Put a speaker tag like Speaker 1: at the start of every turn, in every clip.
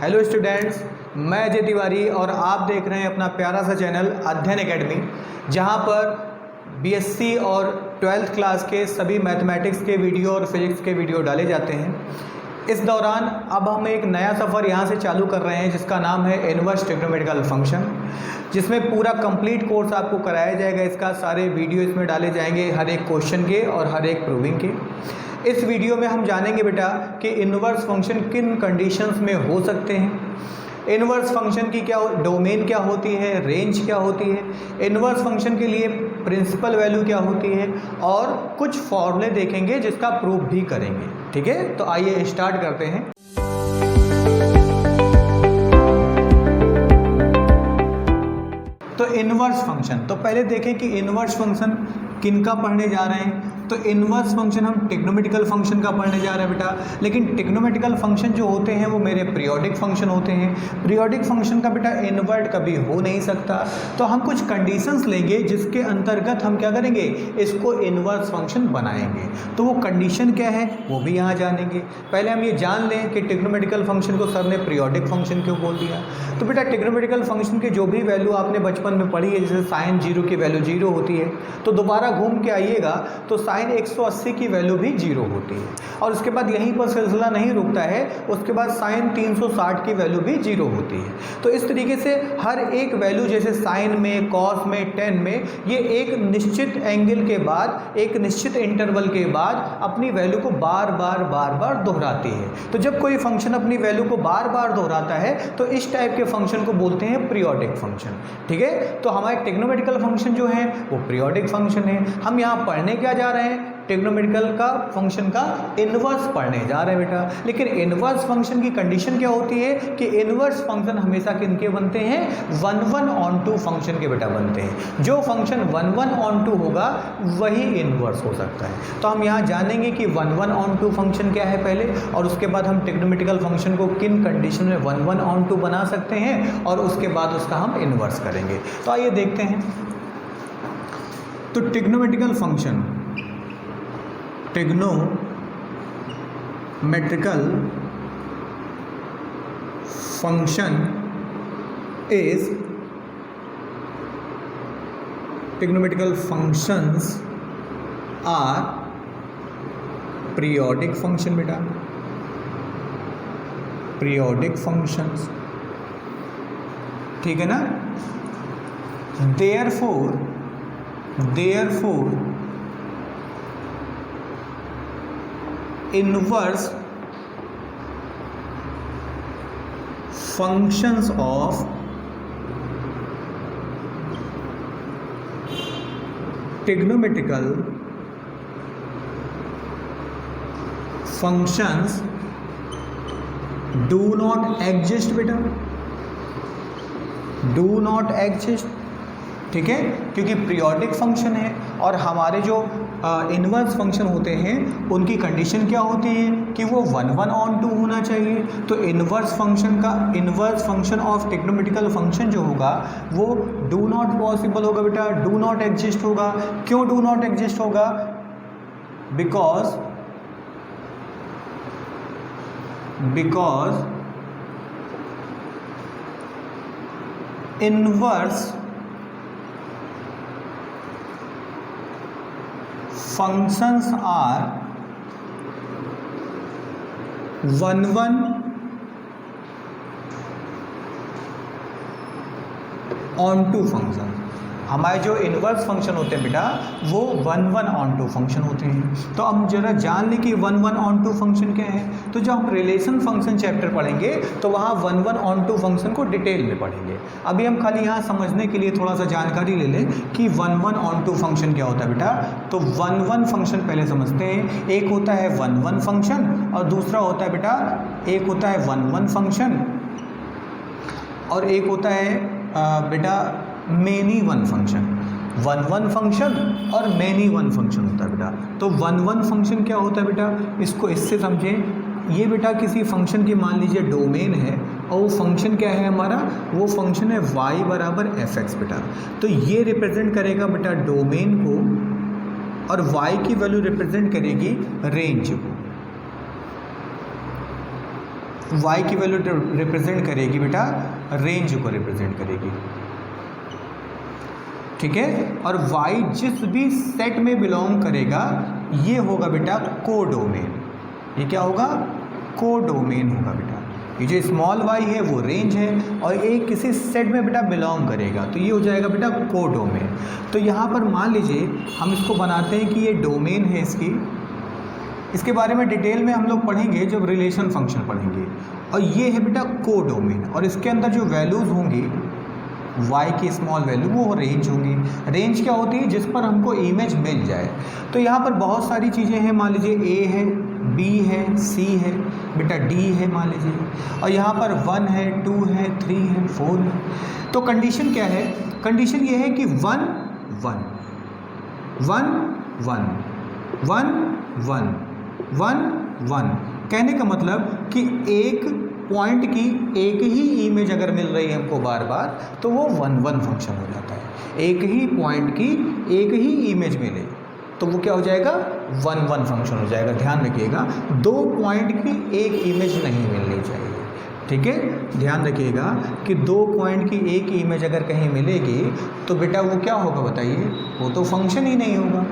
Speaker 1: Hello students, मैं अजय तिवारी और आप देख रहे हैं अपना प्यारा सा चैनल अध्ययन एकेडमी, जहां पर बीएससी और 12th क्लास के सभी मैथमेटिक्स के वीडियो और फिजिक्स के वीडियो डाले जाते हैं। इस दौरान अब हम एक नया सफ़र यहां से चालू कर रहे हैं जिसका नाम है इनवर्स ट्रिग्नोमेट्रिकल फंक्शन, जिसमें पूरा कंप्लीट कोर्स आपको कराया जाएगा। इसका सारे वीडियो इसमें डाले जाएंगे, हर एक क्वेश्चन के और हर एक प्रूविंग के। इस वीडियो में हम जानेंगे बेटा कि इनवर्स फंक्शन किन कंडीशंस में हो सकते हैं, इनवर्स फंक्शन की क्या डोमेन क्या होती है, रेंज क्या होती है, इनवर्स फंक्शन के लिए प्रिंसिपल वैल्यू क्या होती है, और कुछ फॉर्मूले देखेंगे जिसका प्रूफ भी करेंगे। ठीक है, तो आइए स्टार्ट करते हैं। तो इनवर्स फंक्शन, तो पहले देखें कि इनवर्स फंक्शन किनका पढ़ने जा रहे हैं। तो इनवर्स फंक्शन हम ट्रिग्नोमेट्रिकल फंक्शन का पढ़ने जा रहे हैं बेटा, लेकिन ट्रिग्नोमेट्रिकल फंक्शन जो होते हैं वो मेरे पीरियोडिक फंक्शन होते हैं। पीरियोडिक फंक्शन का बेटा इन्वर्ट कभी हो नहीं सकता, तो हम कुछ कंडीशंस लेंगे जिसके अंतर्गत हम क्या करेंगे, इसको इनवर्स फंक्शन बनाएंगे। तो वो कंडीशन क्या है वो भी यहाँ जानेंगे। पहले हम ये जान लें कि ट्रिग्नोमेट्रिकल फंक्शन को सर ने पीरियोडिक फंक्शन क्यों बोल दिया। तो बेटा ट्रिग्नोमेट्रिकल फंक्शन के जो भी वैल्यू आपने बचपन में पढ़ी है, जैसे साइन 0 की वैल्यू 0 होती है, तो दोबारा घूम के आइएगा तो साइन 180 की वैल्यू भी 0 होती है, और उसके बाद यहीं पर सिलसिला नहीं रुकता है, उसके बाद साइन 360 की वैल्यू भी 0 होती है। तो इस तरीके से हर एक वैल्यू, जैसे साइन में, कॉस में, टेन में, ये एक निश्चित एंगल के बाद, एक निश्चित इंटरवल के बाद अपनी वैल्यू को बार बार दोहराती है। तो जब कोई फंक्शन अपनी वैल्यू को बार बार दोहराता है तो इस टाइप के फंक्शन को बोलते हैं पीरियोडिक फंक्शन। ठीक है, तो हमारे ट्रिग्नोमेट्रिकल फंक्शन जो है वो पीरियोडिक फंक्शन है। हम यहाँ पढ़ने क्या जा रहे हैं, ट्रिग्नोमेट्रिकल का फंक्शन का इनवर्स पढ़ने जा रहे हैं बेटा। लेकिन इनवर्स फंक्शन की कंडीशन क्या होती है कि इनवर्स फंक्शन हमेशा किनके बनते हैं, 1/1/2 फंक्शन के बेटा बनते हैं। जो फंक्शन 1/1/2 होगा वही इनवर्स हो सकता है। तो हम यहाँ जानेंगे कि 1/1/2 फंक्शन क्या है पहले, और उसके बाद हम ट्रिग्नोमेट्रिकल फंक्शन को किन कंडीशन में 1/1/2 बना सकते हैं, और उसके बाद उसका हम इनवर्स करेंगे। तो आइए देखते हैं। तो trigonometrical function, trigonometrical function is, trigonometrical functions are periodic function बेटा, पीरियोडिक फंक्शंस। ठीक है ना। Therefore inverse functions of trigonometrical functions do not exist बेटा, डू नॉट एग्जिस्ट। ठीक है, क्योंकि पीरियोडिक फंक्शन है और हमारे जो इनवर्स फंक्शन होते हैं उनकी कंडीशन क्या होती है कि वो 1/1/2 होना चाहिए। तो इनवर्स फंक्शन का, inverse function of trigonometrical function जो होगा वो डू नॉट पॉसिबल होगा बेटा, डू नॉट एग्जिस्ट होगा। क्यों डू नॉट एग्जिस्ट होगा, because inverse functions are 1/1/2 function. हमारे जो इनवर्स फंक्शन होते हैं बेटा वो 1/1/2 फंक्शन होते हैं। तो अब जरा जान लें कि 1/1/2 फंक्शन क्या है। तो जब हम रिलेशन फंक्शन चैप्टर पढ़ेंगे तो वहाँ 1/1/2 फंक्शन को डिटेल में पढ़ेंगे। अभी हम खाली यहाँ समझने के लिए थोड़ा सा जानकारी ले लें कि 1/1/2 फंक्शन क्या होता है बेटा। तो 1/1 फंक्शन पहले समझते हैं। एक होता है 1/1 फंक्शन और दूसरा होता है बेटा, एक होता है 1/1 फंक्शन और एक होता है बेटा मेनी वन फंक्शन। 1/1 फंक्शन और मेनी वन फंक्शन होता है बेटा। तो 1/1 फंक्शन क्या होता है बेटा, इसको इससे समझें। ये बेटा किसी फंक्शन की मान लीजिए डोमेन है और वो फंक्शन क्या है हमारा, वो फंक्शन है y = fx बेटा। तो ये रिप्रेजेंट करेगा बेटा डोमेन को और y की वैल्यू रिप्रेजेंट करेगी रेंज को। y की वैल्यू रिप्रेजेंट करेगी बेटा रेंज को रिप्रेजेंट करेगी, ठीक है। और y जिस भी सेट में बिलोंग करेगा ये होगा बेटा कोडोमेन। ये क्या होगा? कोडोमेन होगा बेटा। ये जो स्मॉल y है वो रेंज है और एक किसी सेट में बेटा बिलोंग करेगा तो ये हो जाएगा बेटा कोडोमेन। तो यहाँ पर मान लीजिए हम इसको बनाते हैं कि ये डोमेन है इसके बारे में डिटेल में हम लोग पढ़ेंगे जब रिलेशन फंक्शन पढ़ेंगे। और ये है बेटा कोडोमेन और इसके अंदर जो वैल्यूज़ होंगी y की स्मॉल वैल्यू वो रेंज होंगी। रेंज क्या होती है? जिस पर हमको इमेज मिल जाए। तो यहाँ पर बहुत सारी चीज़ें हैं, मान लीजिए a है, b है, c है, बेटा d है मान लीजिए, और यहाँ पर 1 है, 2 है, 3 है, 4 है। तो कंडीशन क्या है? कंडीशन ये है कि 1 1 1 1 1 1 1 1। कहने का मतलब कि एक पॉइंट की एक ही इमेज अगर मिल रही है हमको बार बार तो वो 1 1 फंक्शन हो जाता है। एक ही पॉइंट की एक ही इमेज मिले तो वो क्या हो जाएगा? 1 1 फंक्शन हो जाएगा। ध्यान रखिएगा, 2 पॉइंट की एक इमेज नहीं मिलनी चाहिए, ठीक है। ध्यान रखिएगा कि 2 पॉइंट की एक इमेज अगर कहीं मिलेगी तो बेटा वो क्या होगा बताइए? वो तो फंक्शन ही नहीं होगा,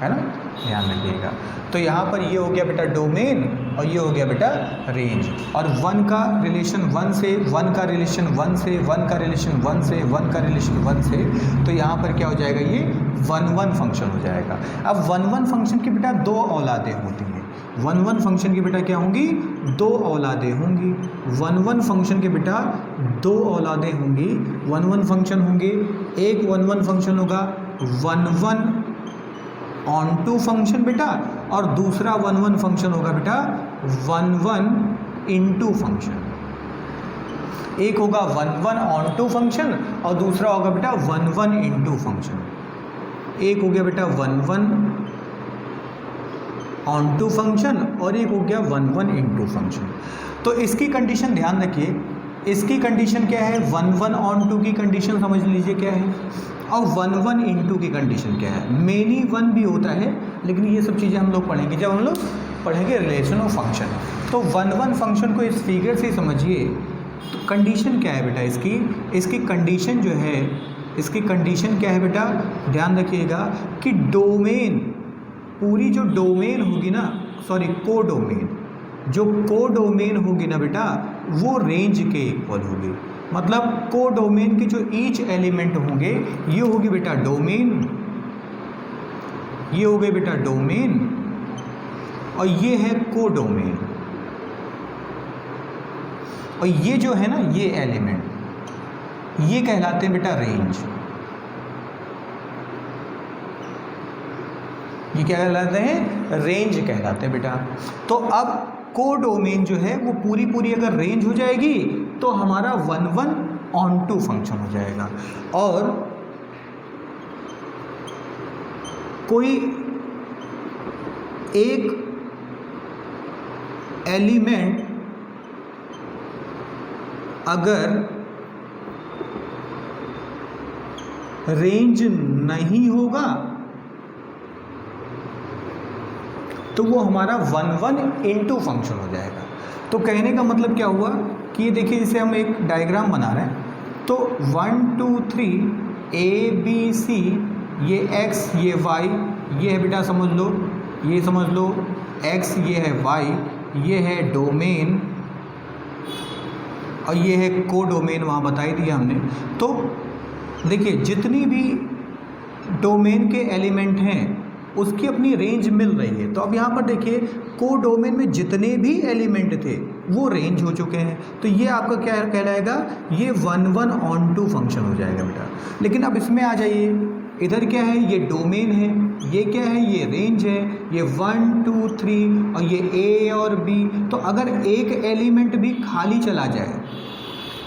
Speaker 1: है ना। ध्यान रखिएगा। तो यहाँ पर ये हो गया बेटा डोमेन और ये हो गया बेटा रेंज। और 1 का रिलेशन 1 से, 1 का रिलेशन 1 से, 1 का रिलेशन 1 से, 1 का रिलेशन 1 से, तो यहाँ पर क्या हो जाएगा? ये 1 1 फंक्शन हो जाएगा। अब 1 1 फंक्शन की बेटा 2 औलादें होती हैं। 1 1 फंक्शन की बेटा क्या होंगी? 2 औलादें होंगी। 1 1 फंक्शन के बेटा 2 औलादें होंगी। 1 1 फंक्शन होंगे, एक 1 1 फंक्शन होगा 1 1 ऑन टू फंक्शन बेटा, और दूसरा 1 1 फंक्शन होगा बेटा 1 1 इनटू फंक्शन। एक होगा 1 1 ऑन टू फंक्शन और दूसरा होगा बेटा 1 1 इनटू फंक्शन। एक हो गया बेटा 1 1 ऑन टू फंक्शन और एक हो गया 1 1 इनटू फंक्शन। तो इसकी कंडीशन ध्यान रखिए, इसकी कंडीशन क्या है? 1 1 ऑन टू की कंडीशन समझ लीजिए क्या है, और 1 1 इनटू की कंडीशन क्या है। मेनी 1 भी होता है लेकिन ये सब चीज़ें हम लोग पढ़ेंगे जब हम लोग पढ़ेंगे रिलेशन ऑफ फंक्शन। तो 1 1 फंक्शन को इस फिगर से समझिए। तो कंडीशन क्या है बेटा इसकी कंडीशन जो है, इसकी कंडीशन क्या है बेटा? ध्यान रखिएगा कि डोमेन, पूरी जो डोमेन होगी ना, सॉरी कोडोमेन, जो कोडोमेन होगी ना बेटा वो रेंज के इक्वल होगी। मतलब कोडोमेन के जो ईच एलिमेंट होंगे ये होगी बेटा डोमेन, ये हो गए बेटा डोमेन, और ये है कोडोमेन, और ये जो है ना ये एलिमेंट ये कहलाते हैं बेटा रेंज। ये क्या कहलाते हैं? रेंज कहलाते हैं बेटा। तो अब कोडोमेन जो है वो पूरी पूरी अगर रेंज हो जाएगी तो हमारा 1 1 ऑन टू फंक्शन हो जाएगा। और कोई एक एलिमेंट अगर रेंज नहीं होगा तो वो हमारा 1 1 इनटू फंक्शन हो जाएगा। तो कहने का मतलब क्या हुआ कि ये देखिए, इसे हम एक डायग्राम बना रहे हैं तो 1 2 3 A B C, ये x ये y, ये है बेटा समझ लो, ये समझ लो x, ये है y, ये है डोमेन और ये है कोडोमेन, वहाँ बता ही दिया हमने। तो देखिए जितनी भी डोमेन के एलिमेंट हैं उसकी अपनी रेंज मिल रही है। तो अब यहाँ पर देखिए कोडोमेन में जितने भी एलिमेंट थे वो रेंज हो चुके हैं। तो ये आपका क्या कहलाएगा? ये 1 1 ऑन टू फंक्शन हो जाएगा बेटा। लेकिन अब इसमें आ जाइए, इधर क्या है? ये डोमेन है, ये क्या है? ये रेंज है, ये 1 2 3 और ये A और B। तो अगर एक एलिमेंट भी खाली चला जाए,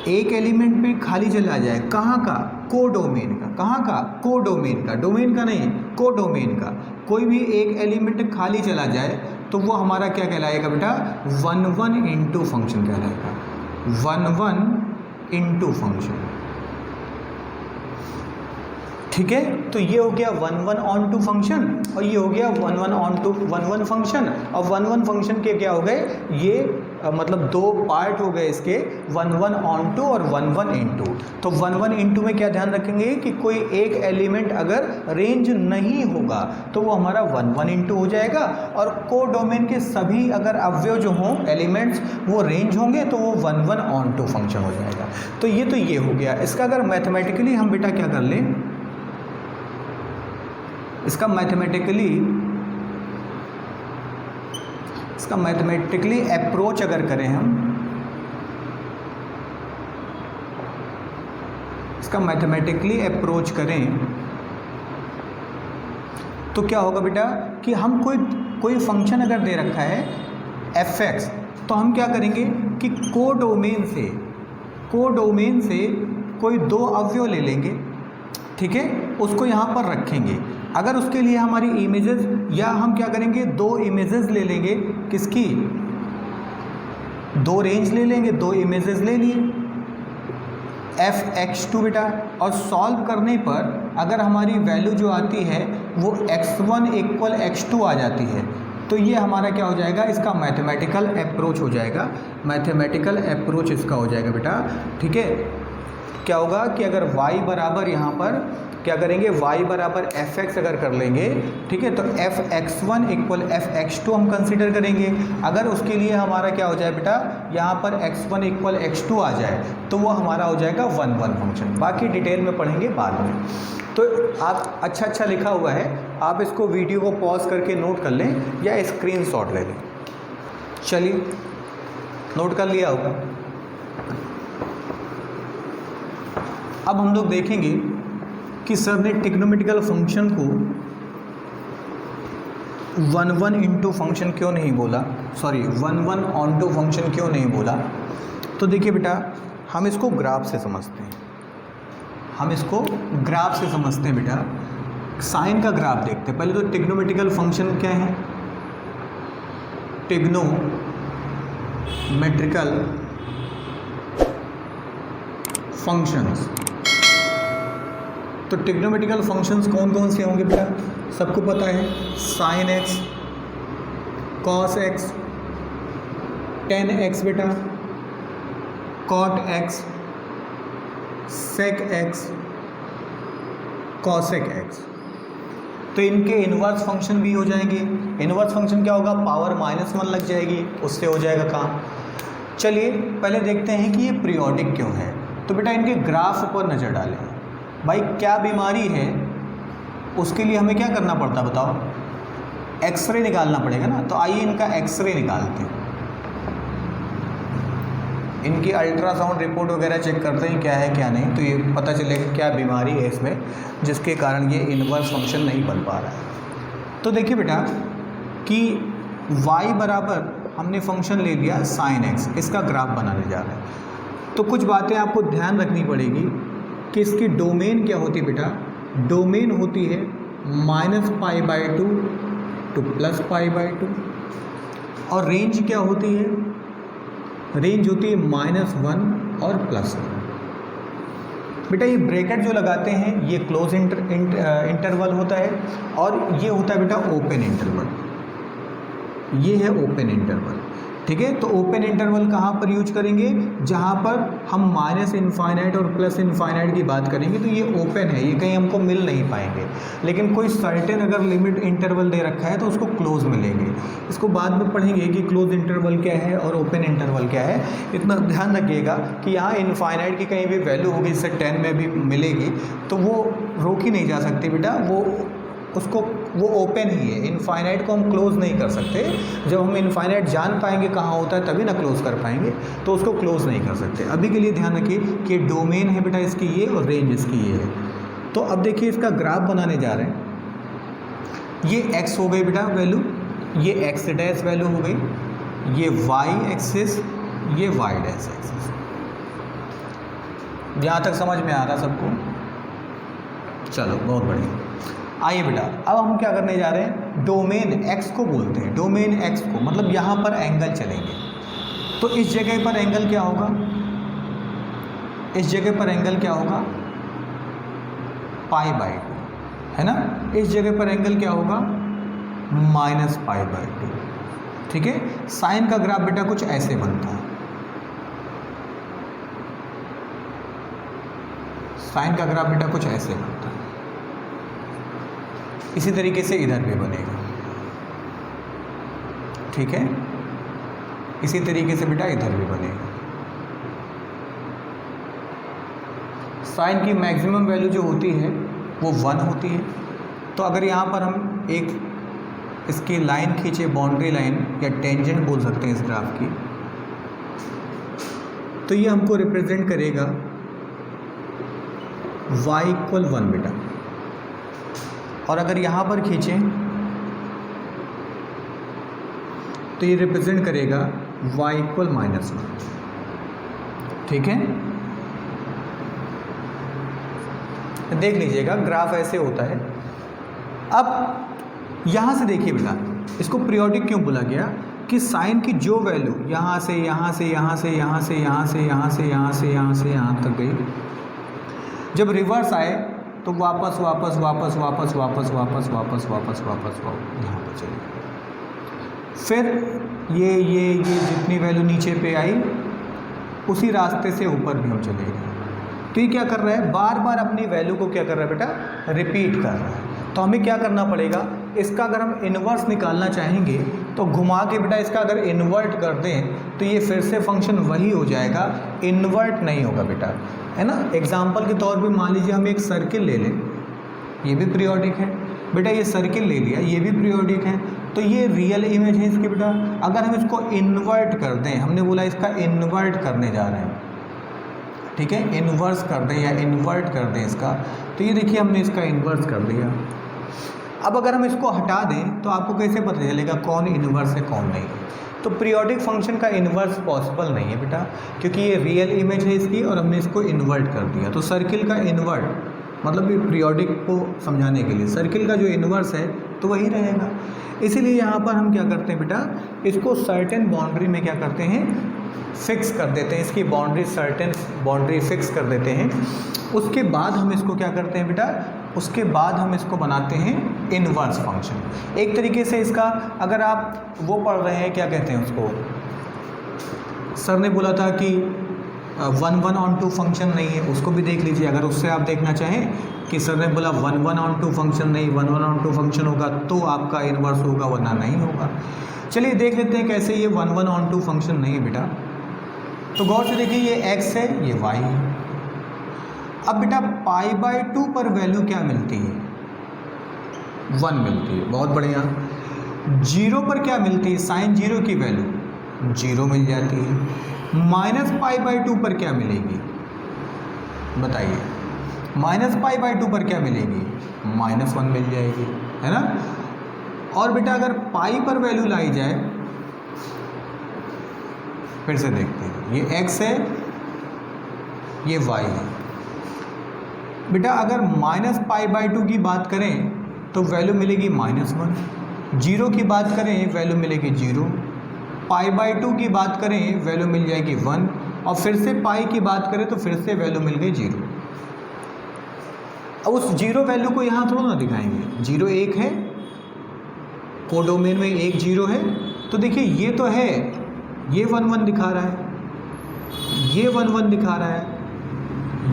Speaker 1: एक एलिमेंट में खाली चला जाए, कहाँ का? कोडोमेन का। कहाँ का? कोडोमेन का, डोमेन का नहीं, कोडोमेन का। कोई भी एक एलिमेंट खाली चला जाए तो वो हमारा क्या कहलाएगा बेटा? 1 1 इनटू फंक्शन कहलाएगा। 1 1 इनटू फंक्शन, ठीक है। तो ये हो गया 1 1 ऑन टू फंक्शन और ये हो गया 1 1 ऑन टू 1 1 फंक्शन। और 1 1 फंक्शन के क्या हो गए? ये मतलब दो पार्ट हो गए इसके, 1 1 ऑन टू और 1 1 इनटू। तो 1 1 इनटू में क्या ध्यान रखेंगे कि कोई एक एलिमेंट अगर रेंज नहीं होगा तो वो हमारा 1 1 इनटू हो जाएगा, और कोडोमेन के सभी अगर अवयव जो हों एलिमेंट्स वो रेंज होंगे तो वो 1 1 ऑन टू फंक्शन हो जाएगा। तो ये हो गया। इसका अगर मैथमेटिकली हम बेटा क्या कर लें, इसका मैथमेटिकली अप्रोच अगर करें हम, इसका मैथमेटिकली अप्रोच करें तो क्या होगा बेटा कि हम कोई फंक्शन अगर दे रखा है f(x), तो हम क्या करेंगे कि कोडोमेन से कोई दो अवयव ले लेंगे, ठीक है, उसको यहाँ पर रखेंगे। अगर उसके लिए हमारी इमेजेस, या हम क्या करेंगे दो इमेजेस ले लेंगे, किसकी, दो रेंज ले लेंगे, दो इमेजेस ले लिए f(x2) बेटा, और सॉल्व करने पर अगर हमारी वैल्यू जो आती है वो x1 = x2 आ जाती है, तो ये हमारा क्या हो जाएगा, इसका मैथमेटिकल अप्रोच हो जाएगा। मैथमेटिकल अप्रोच इसका हो जाएगा बेटा, ठीक है। क्या होगा कि अगर y बराबर यहाँ पर क्या करेंगे, y बराबर f(x) अगर कर लेंगे, ठीक है, तो f(x1 = f(x2) हम कंसीडर करेंगे। अगर उसके लिए हमारा क्या हो जाए बेटा, यहाँ पर x1 = x2 आ जाए तो वो हमारा हो जाएगा 1 1 फंक्शन। बाकी डिटेल में पढ़ेंगे बाद में। तो आप अच्छा लिखा हुआ है, आप इसको वीडियो को पॉज करके नोट कर लें या स्क्रीनशॉट ले लें। चलिए, नोट कर लिया होगा। अब हम लोग देखेंगे कि सर ने ट्रिग्नोमेट्रिकल फंक्शन को 1 1 इनटू फंक्शन क्यों नहीं बोला, सॉरी 1 1 ऑन टू फंक्शन क्यों नहीं बोला। तो देखिए बेटा, हम इसको ग्राफ से समझते हैं, बेटा साइन का ग्राफ देखते हैं। पहले तो ट्रिग्नोमेट्रिकल फंक्शन क्या है, ट्रिग्नोमेट्रिकल फंक्शंस। तो ट्रिग्नोमेट्रिकल फंक्शंस कौन कौन से होंगे बेटा, सबको पता है, sin x, cos x, tan x बेटा, cot x, sec x, cosec x। तो इनके इन्वर्स फंक्शन भी हो जाएंगे। इन्वर्स फंक्शन क्या होगा, पावर -1 लग जाएगी, उससे हो जाएगा काम। चलिए पहले देखते हैं कि ये पीरियोडिक क्यों है। तो बेटा इनके ग्राफ पर नज़र डालें। भाई क्या बीमारी है, उसके लिए हमें क्या करना पड़ता है बताओ, एक्सरे निकालना पड़ेगा ना। तो आइए इनका एक्सरे निकालते हैं, इनकी अल्ट्रासाउंड रिपोर्ट वगैरह चेक करते हैं क्या है क्या नहीं, तो ये पता चलेगा क्या बीमारी है इसमें जिसके कारण ये इन्वर्स फंक्शन नहीं बन पा रहा है। तो देखिए बेटा कि y बराबर हमने फंक्शन ले लिया sin x, इसका ग्राफ बनाने जा रहे हैं। तो कुछ बातें आपको ध्यान रखनी पड़ेगी कि इसकी डोमेन क्या होती है बेटा, डोमेन होती है -π/2 to +π/2, और रेंज क्या होती है, रेंज होती है -1 और +1। बेटा ये ब्रैकेट जो लगाते हैं ये क्लोज इंटरवल होता है, और ये होता है बेटा ओपन इंटरवल, ये है ओपन इंटरवल, ठीक है। तो ओपन इंटरवल कहाँ पर यूज करेंगे, जहाँ पर हम -∞ और +∞ की बात करेंगे तो ये ओपन है, ये कहीं हमको मिल नहीं पाएंगे। लेकिन कोई सर्टेन अगर लिमिट इंटरवल दे रखा है तो उसको क्लोज मिलेंगे। इसको बाद में पढ़ेंगे कि क्लोज इंटरवल क्या है और ओपन इंटरवल क्या है। इतना ध्यान रखिएगा कि यहाँ इनफाइनाइट की कहीं भी वैल्यू होगी, जैसे 10 में भी मिलेगी, तो वो रोकी नहीं जा सकती बेटा, वो ओपन ही है। इनफाइनाइट को हम क्लोज़ नहीं कर सकते। जब हम इनफाइनाइट जान पाएंगे कहाँ होता है तभी ना क्लोज़ कर पाएंगे, तो उसको क्लोज़ नहीं कर सकते। अभी के लिए ध्यान रखिए कि डोमेन है बेटा इसकी ये, और रेंज इसकी ये है। तो अब देखिए इसका ग्राफ बनाने जा रहे हैं। ये x हो गई बेटा वैल्यू, ये x डैश वैल्यू हो गई, ये y एक्सिस, ये y डैश एक्सिस। यहाँ तक समझ में आ रहा सबको, चलो बहुत बढ़िया। आइए बेटा अब हम क्या करने जा रहे हैं, डोमेन x को बोलते हैं, डोमेन x को मतलब यहाँ पर एंगल चलेंगे। तो इस जगह पर एंगल क्या होगा, इस जगह पर एंगल क्या होगा, π/2 है ना। इस जगह पर एंगल क्या होगा, -π/2, ठीक है। साइन का ग्राफ बेटा कुछ ऐसे बनता है, साइन का ग्राफ बेटा कुछ ऐसे बनता है। इसी तरीके से इधर भी बनेगा, ठीक है। इसी तरीके से बेटा इधर भी बनेगा। साइन की मैक्सिमम वैल्यू जो होती है वो 1 होती है। तो अगर यहाँ पर हम एक इसकी लाइन खींचे, बाउंड्री लाइन या टेंजेंट बोल सकते हैं इस ग्राफ की, तो ये हमको रिप्रेजेंट करेगा y = 1 बेटा। और अगर यहाँ पर खींचें तो ये रिप्रेजेंट करेगा y = -1, ठीक है। देख लीजिएगा ग्राफ ऐसे होता है। अब यहाँ से देखिए बेटा, इसको पीरियोडिक क्यों बोला गया कि साइन की जो वैल्यू यहाँ से यहाँ से यहाँ से यहाँ से यहाँ से यहाँ से यहाँ से यहाँ से यहाँ तक गई, जब रिवर्स आए तो वापस वापस वापस वापस वापस वापस वापस वापस वापस यहाँ पर चले। फिर ये जितनी वैल्यू नीचे पे आई उसी रास्ते से ऊपर भी हम चले गए। तो ये क्या कर रहा है, बार बार अपनी वैल्यू को क्या कर रहा है बेटा, रिपीट कर रहा है। तो हमें क्या करना पड़ेगा, इसका अगर हम इन्वर्स निकालना चाहेंगे तो घुमा के बेटा इसका अगर इन्वर्ट कर दें तो ये फिर से फंक्शन वही हो जाएगा, इन्वर्ट नहीं होगा बेटा, है ना। एग्जाम्पल के तौर पे मान लीजिए हम एक सर्किल ले लें, ये भी पीरियोडिक है बेटा, ये सर्किल ले लिया, ये भी पीरियोडिक है। तो ये रियल इमेज है इसकी बेटा। अगर हम इसको इन्वर्ट कर दें, हमने बोला इसका इन्वर्ट करने जा रहे हैं, ठीक है, इन्वर्स कर दें या इन्वर्ट कर दें इसका, तो ये देखिए हमने इसका इन्वर्स कर दिया। अब अगर हम इसको हटा दें तो आपको कैसे पता चलेगा कौन इन्वर्स है कौन नहीं। तो पीरियोडिक फंक्शन का इन्वर्स पॉसिबल नहीं है बेटा, क्योंकि ये रियल इमेज है इसकी और हमने इसको इन्वर्ट कर दिया। तो सर्किल का इन्वर्ट मतलब ये पीरियोडिक को समझाने के लिए सर्किल का जो इन्वर्स है तो वही रहेगा। इसीलिए यहाँ पर हम क्या करते हैं बेटा, इसको सर्टेन बाउंड्री में क्या करते हैं, फिक्स कर देते हैं, इसकी बाउंड्री सर्टेन बाउंड्री फिक्स कर देते हैं। उसके बाद हम इसको क्या करते हैं बेटा, उसके बाद हम इसको बनाते हैं इन्वर्स फंक्शन। एक तरीके से इसका अगर आप वो पढ़ रहे हैं, क्या कहते हैं उसको, सर ने बोला था कि 1/1/2 फंक्शन नहीं है, उसको भी देख लीजिए। अगर उससे आप देखना चाहें कि सर ने बोला 1/1/2 फंक्शन नहीं, 1/1/2 फंक्शन होगा तो आपका इन्वर्स होगा, वरना नहीं होगा। चलिए देख लेते हैं कैसे ये 1/1/2 फंक्शन नहीं है बेटा। तो गौर से देखिए, ये x है, ये y है। अब बेटा π/2 पर वैल्यू क्या मिलती है, 1 मिलती है, बहुत बढ़िया। 0 पर क्या मिलती है, साइन 0 की वैल्यू 0 मिल जाती है। -π/2 पर क्या मिलेगी बताइए, -π/2 पर क्या मिलेगी, -1 मिल जाएगी, है ना। और बेटा अगर पाई पर वैल्यू लाई जाए, फिर से देखते हैं, ये x है, ये y है। बेटा अगर -π/2 की बात करें तो वैल्यू मिलेगी -1, 0 की बात करें वैल्यू मिलेगी 0, π/2 की बात करें वैल्यू मिल जाएगी 1, और फिर से पाई की बात करें तो फिर से वैल्यू मिल गई 0। अब उस 0 वैल्यू को यहाँ थोड़ा ना दिखाएंगे, 0 1 है, कोडोमेन में 1 0 है। तो देखिए ये तो है, ये 1 1 दिखा रहा है, ये 1 1 दिखा रहा है,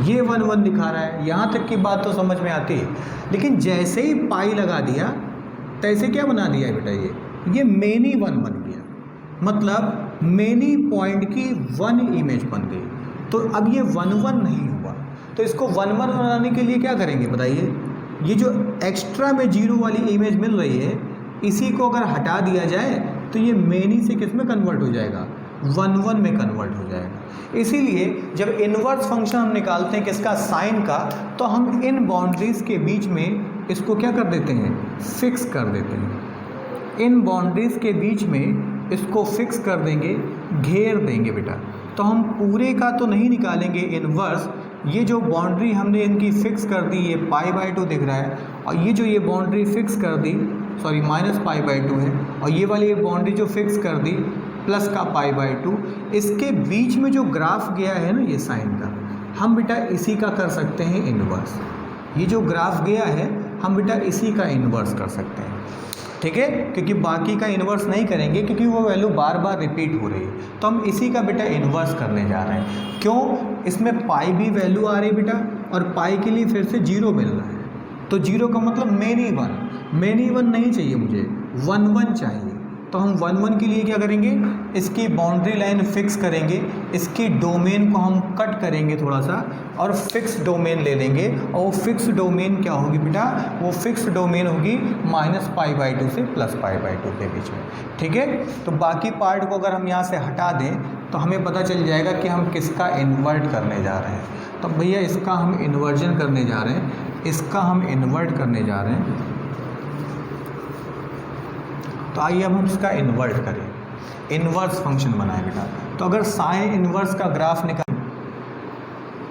Speaker 1: ये 1 1 दिखा रहा है। यहाँ तक की बात तो समझ में आती है। लेकिन जैसे ही पाई लगा दिया तैसे क्या बना दिया है बेटा, ये मेनी 1 बन गया, मतलब मेनी पॉइंट की 1 इमेज बन गई। तो अब ये 1 1 नहीं हुआ, तो इसको 1 1 बनाने के लिए क्या करेंगे बताइए, ये जो एक्स्ट्रा में 0 वाली इमेज मिल रही है, इसी को अगर हटा दिया जाए तो ये मेनी से किस में कन्वर्ट हो जाएगा, 1 1 में कन्वर्ट हो जाएगा। इसीलिए जब इन्वर्स फंक्शन हम निकालते हैं किसका, साइन का, तो हम इन बाउंड्रीज़ के बीच में इसको क्या कर देते हैं, फिक्स कर देते हैं। इन बाउंड्रीज़ के बीच में इसको फिक्स कर देंगे, घेर देंगे बेटा। तो हम पूरे का तो नहीं निकालेंगे इन्वर्स, ये जो बाउंड्री हमने इनकी फिक्स कर दी, ये π/2 दिख रहा है, और ये जो ये बाउंड्री फिक्स कर दी, सॉरी -π/2 है, और ये वाली बाउंड्री जो फिक्स कर दी प्लस का π/2, इसके बीच में जो ग्राफ गया है ना ये साइन का, हम बेटा इसी का कर सकते हैं इन्वर्स। ये जो ग्राफ गया है हम बेटा इसी का इन्वर्स कर सकते हैं। ठीक है, क्योंकि बाकी का इन्वर्स नहीं करेंगे क्योंकि वो वैल्यू बार बार रिपीट हो रही है, तो हम इसी का बेटा इन्वर्स करने जा रहे हैं। क्यों? इसमें पाई भी वैल्यू आ रही बेटा, और पाई के लिए फिर से 0 मिल रहा है, तो 0 का मतलब मेनी वन नहीं चाहिए मुझे, 1 1 चाहिए। तो हम 1 1 के लिए क्या करेंगे, इसकी बाउंड्री लाइन फिक्स करेंगे, इसकी डोमेन को हम कट करेंगे थोड़ा सा और फिक्स डोमेन ले लेंगे, और वो फिक्स डोमेन क्या होगी बेटा, वो फिक्स डोमेन होगी -π/2 से +π/2 के बीच में। ठीक है, तो बाकी पार्ट को अगर हम यहाँ से हटा दें तो हमें पता चल जाएगा कि हम किसका इन्वर्ट करने जा रहे हैं। तो भैया इसका हम इन्वर्जन करने जा रहे हैं, इसका हम इन्वर्ट करने जा रहे हैं। तो आइए अब हम इसका इन्वर्ट करें, इन्वर्स फंक्शन बनाए बेटा। तो अगर साइन इन्वर्स का ग्राफ निकाल,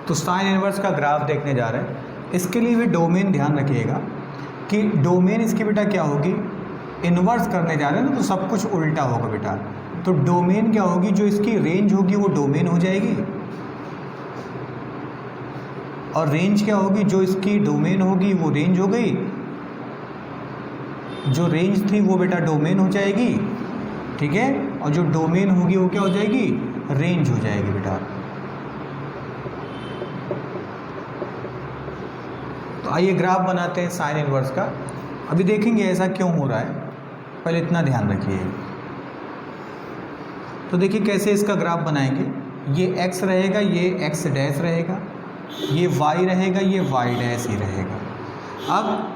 Speaker 1: तो साइन इन्वर्स का ग्राफ देखने जा रहे हैं। इसके लिए भी डोमेन ध्यान रखिएगा कि डोमेन इसकी बेटा क्या होगी, इन्वर्स करने जा रहे हैं ना, तो सब कुछ उल्टा होगा बेटा। तो डोमेन क्या होगी, जो इसकी रेंज होगी वो डोमेन हो जाएगी, और रेंज क्या होगी, जो इसकी डोमेन होगी वो रेंज हो गई, जो रेंज थी वो बेटा डोमेन हो जाएगी। ठीक है, और जो डोमेन होगी वो क्या हो जाएगी, रेंज हो जाएगी बेटा। तो आइए ग्राफ बनाते हैं साइन इनवर्स का। अभी देखेंगे ऐसा क्यों हो रहा है, पहले इतना ध्यान रखिए। तो देखिए कैसे इसका ग्राफ बनाएंगे, ये x रहेगा, ये x डैश रहेगा, ये y रहेगा, ये y डैश ही रहेगा। अब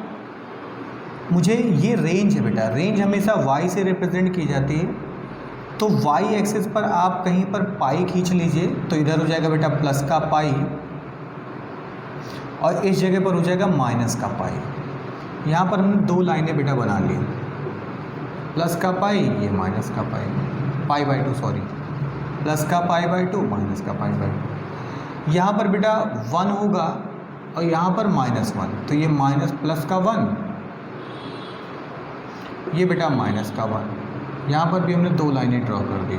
Speaker 1: मुझे ये रेंज है बेटा, रेंज हमेशा y से रिप्रेजेंट की जाती है, तो y एक्सिस पर आप कहीं पर पाई खींच लीजिए, तो इधर हो जाएगा बेटा प्लस का पाई, और इस जगह पर हो जाएगा माइनस का पाई। यहाँ पर हमने 2 लाइनें बेटा बना ली, प्लस का पाई, ये माइनस का π/2 सॉरी, प्लस का π/2 माइनस का π/2। यहाँ पर बेटा 1 होगा और यहाँ पर -1, तो ये माइनस प्लस का 1, ये बेटा माइनस का 1। यहाँ पर भी हमने 2 लाइनें ड्रॉ कर दी,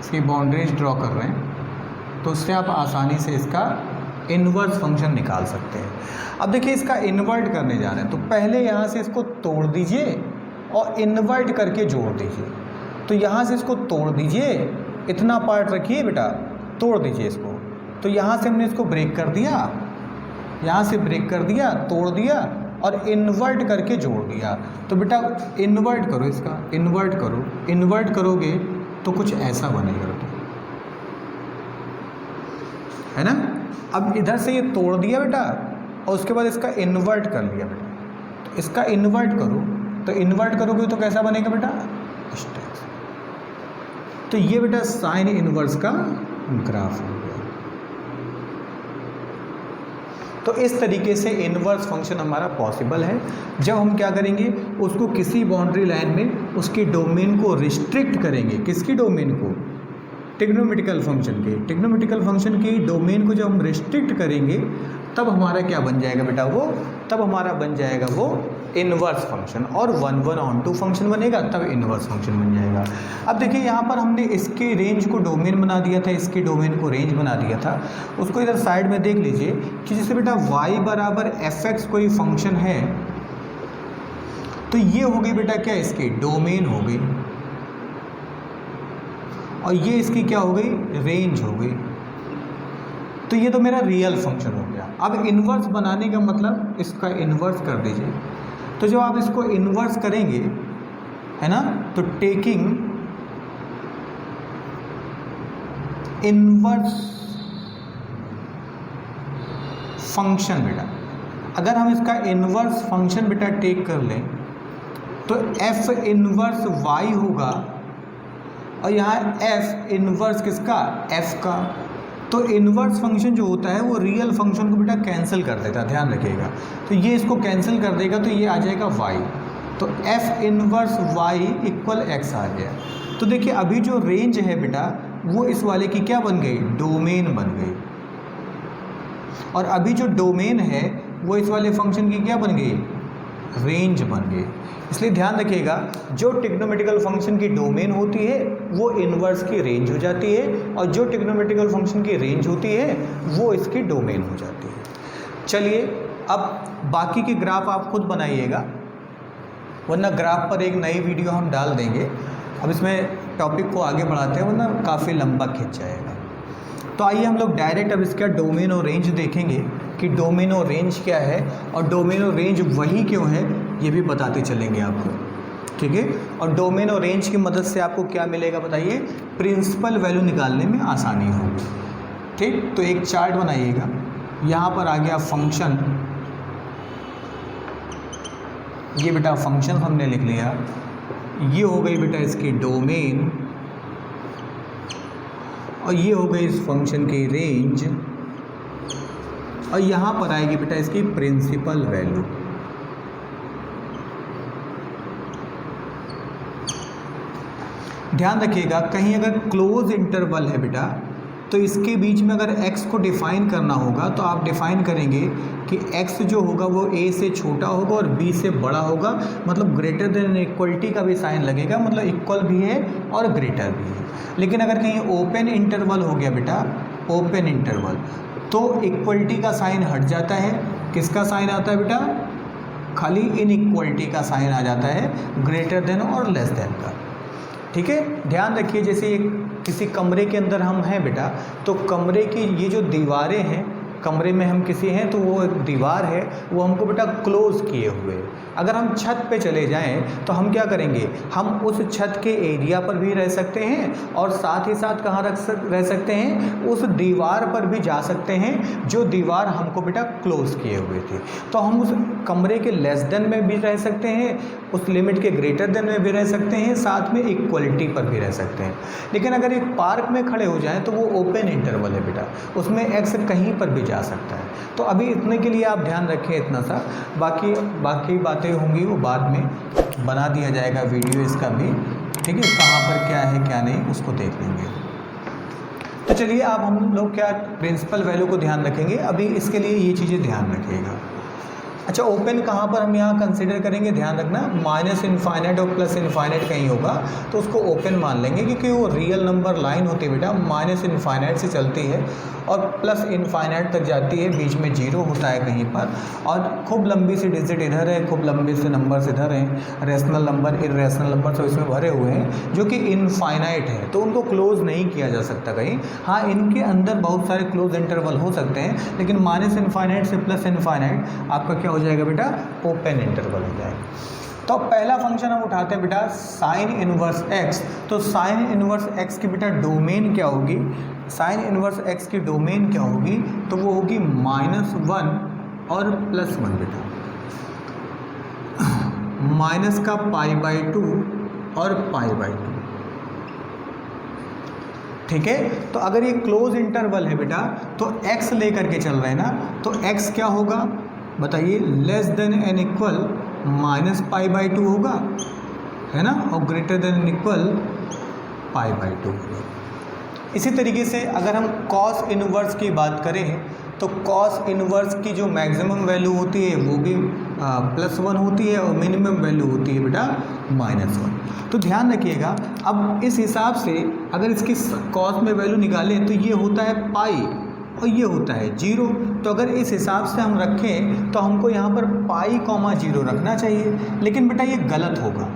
Speaker 1: इसकी बाउंड्रीज ड्रॉ कर रहे हैं, तो उससे आप आसानी से इसका इन्वर्स फंक्शन निकाल सकते हैं। अब देखिए इसका इन्वर्ट करने जा रहे हैं, तो पहले यहाँ से इसको तोड़ दीजिए और इन्वर्ट करके जोड़ दीजिए। तो यहाँ से इसको तोड़ दीजिए, इतना पार्ट रखिए बेटा, तोड़ दीजिए इसको। तो यहाँ से हमने इसको ब्रेक कर दिया, यहाँ से ब्रेक कर दिया, तोड़ दिया और इन्वर्ट करके जोड़ दिया। तो बेटा इन्वर्ट करो, इसका इन्वर्ट करो, इन्वर्ट करोगे तो कुछ ऐसा बनेगा बेटा, है ना। अब इधर से ये तोड़ दिया बेटा और उसके बाद इसका इन्वर्ट कर लिया बेटा। तो इसका इन्वर्ट करो, तो इन्वर्ट करोगे तो कैसा बनेगा बेटा, इस टाइप से। तो ये बेटा साइन इन्वर्स का ग्राफ हो गया। तो इस तरीके से इन्वर्स फंक्शन हमारा पॉसिबल है जब हम क्या करेंगे, उसको किसी बाउंड्री लाइन में उसकी डोमेन को रिस्ट्रिक्ट करेंगे। किसकी डोमेन को, ट्रिग्नोमेट्रिकल फंक्शन के, ट्रिग्नोमेट्रिकल फंक्शन की डोमेन को जब हम रिस्ट्रिक्ट करेंगे तब हमारा क्या बन जाएगा बेटा, वो तब हमारा बन जाएगा वो इन्वर्स फंक्शन, और 1 1 ऑन 2 फंक्शन बनेगा, तब इन्वर्स फंक्शन बन जाएगा। अब देखिए यहाँ पर हमने इसके रेंज को डोमेन बना दिया था, इसकी डोमेन को रेंज बना दिया था। उसको इधर साइड में देख लीजिए कि जैसे बेटा y बराबर f(x) कोई फंक्शन है, तो ये हो गई बेटा क्या, इसकी डोमेन हो गई, और ये इसकी क्या हो गई, रेंज हो गई। तो ये तो मेरा रियल फंक्शन हो गया। अब इन्वर्स बनाने का मतलब इसका इन्वर्स कर दीजिए। तो जब आप इसको इन्वर्स करेंगे, है ना, तो टेकिंग इन्वर्स फंक्शन बेटा, अगर हम इसका इन्वर्स फंक्शन बेटा टेक कर लें तो f इन्वर्स y होगा, और यहाँ f इन्वर्स किसका, f का। तो इन्वर्स फंक्शन जो होता है वो रियल फंक्शन को बेटा कैंसिल कर देता है, ध्यान रखिएगा। तो ये इसको कैंसिल कर देगा, तो ये आ जाएगा y। तो f inverse y equal x आ गया। तो देखिए अभी जो रेंज है बेटा वो इस वाले की क्या बन गई, डोमेन बन गई, और अभी जो डोमेन है वो इस वाले फंक्शन की क्या बन गई, रेंज बन गई। इसलिए ध्यान रखिएगा, जो ट्रिग्नोमेट्रिकल फंक्शन की डोमेन होती है वो इन्वर्स की रेंज हो जाती है, और जो ट्रिग्नोमेट्रिकल फंक्शन की रेंज होती है वो इसकी डोमेन हो जाती है। चलिए अब बाकी के ग्राफ आप खुद बनाइएगा। वरना ग्राफ पर एक नई वीडियो हम डाल देंगे। अब इसमें टॉपिक को आगे बढ़ाते हैं वरना काफ़ी लंबा खिंच जाएगा। तो आइए हम लोग डायरेक्ट अब इसका डोमेन और रेंज देखेंगे कि डोमेन और रेंज क्या है और डोमेन और रेंज वही क्यों है, ये भी बताते चलेंगे आपको, ठीक है। और डोमेन और रेंज की मदद से आपको क्या मिलेगा बताइए, प्रिंसिपल वैल्यू निकालने में आसानी होगी, ठीक। तो एक चार्ट बनाइएगा, यहाँ पर आ गया फंक्शन, ये बेटा फंक्शन हमने लिख लिया, ये हो गई बेटा इसकी डोमेन और ये हो गई इस फंक्शन की रेंज और यहाँ पर आएगी बेटा इसकी प्रिंसिपल वैल्यू। ध्यान रखिएगा कहीं अगर क्लोज इंटरवल है बेटा तो इसके बीच में अगर x को डिफ़ाइन करना होगा तो आप डिफ़ाइन करेंगे कि x जो होगा वो a से छोटा होगा और b से बड़ा होगा, मतलब ग्रेटर देन इक्वलिटी का भी साइन लगेगा, मतलब इक्वल भी है और ग्रेटर भी है। लेकिन अगर कहीं ओपन इंटरवल हो गया बेटा, ओपन इंटरवल, तो इक्वलिटी का साइन हट जाता है, किसका साइन आता है बेटा, खाली इनइक्वलिटी का साइन आ जाता है, ग्रेटर देन और लेस देन का, ठीक है। ध्यान रखिए जैसे किसी कमरे के अंदर हम हैं बेटा, तो कमरे की ये जो दीवारें हैं, कमरे में हम किसी हैं तो वो एक दीवार है, वो हमको बेटा क्लोज़ किए हुए है। अगर हम छत पे चले जाएं तो हम क्या करेंगे, हम उस छत के एरिया पर भी रह सकते हैं और साथ ही साथ कहाँ रह सकते हैं, उस दीवार पर भी जा सकते हैं जो दीवार हमको बेटा क्लोज़ किए हुए थे। तो हम उस कमरे के लेस देन में भी रह सकते हैं, उस लिमिट के ग्रेटर देन में भी रह सकते हैं, साथ में इक्वलिटी पर भी रह सकते हैं। लेकिन अगर एक पार्क में खड़े हो जाएं तो वो ओपन इंटरवल है बेटा, उसमें एक्स कहीं पर भी जा सकता है। तो अभी इतने के लिए आप ध्यान रखें इतना सा, बाकी बातें होंगी वो बाद में बना दिया जाएगा वीडियो इसका भी, ठीक है, कहाँ पर क्या है क्या नहीं उसको देख लेंगे। तो चलिए अब हम लोग क्या प्रिंसिपल वैल्यू को ध्यान रखेंगे, अभी इसके लिए ये चीज़ें ध्यान रखिएगा। अच्छा ओपन कहाँ पर हम यहाँ कंसिडर करेंगे, ध्यान रखना, माइनस इनफाइनाइट और प्लस इनफाइनाइट कहीं होगा तो उसको ओपन मान लेंगे, क्योंकि वो रियल नंबर लाइन होती है बेटा, माइनस इनफाइनाइट से चलती है और प्लस इनफाइनाइट तक जाती है, बीच में जीरो होता है कहीं पर, और खूब लंबी सी डिजिट इधर है, खूब लंबे से नंबर्स इधर हैं, रेशनल नंबर इरेशनल नंबर तो इसमें भरे हुए हैं जो कि इनफाइनाइट है, तो उनको क्लोज़ नहीं किया जा सकता कहीं। हाँ इनके अंदर बहुत सारे क्लोज इंटरवल हो सकते हैं, लेकिन माइनस इनफाइनाइट से प्लस इनफाइनाइट आपका क्या हो जाएगा बेटा, ओपन इंटरवल हो जाएगा। तो पहला फंक्शन हम उठाते हैं बेटा साइन इनवर्स एक्स। तो साइन इनवर्स एक्स की बेटा डोमेन क्या होगी, साइन इनवर्स एक्स की डोमेन क्या होगी, तो वो होगी -1 और +1 बेटा, माइनस का π/2 और π/2, ठीक है। तो अगर ये क्लोज इंटरवल है बेटा तो x लेकर के चल रहे हैं ना, तो x क्या होगा बताइए, लेस देन एन इक्वल -π/2 होगा, है ना, और ग्रेटर देन एन इक्वल π/2 होगा। इसी तरीके से अगर हम कॉस इनवर्स की बात करें तो कॉस इनवर्स की जो मैक्सिमम वैल्यू होती है वो भी +1 होती है और मिनिमम वैल्यू होती है बेटा -1। तो ध्यान रखिएगा, अब इस हिसाब से अगर इसकी कॉस में वैल्यू निकालें तो ये होता है पाई और ये होता है 0। तो अगर इस हिसाब से हम रखें तो हमको यहाँ पर π,0 रखना चाहिए, लेकिन बेटा ये गलत होगा।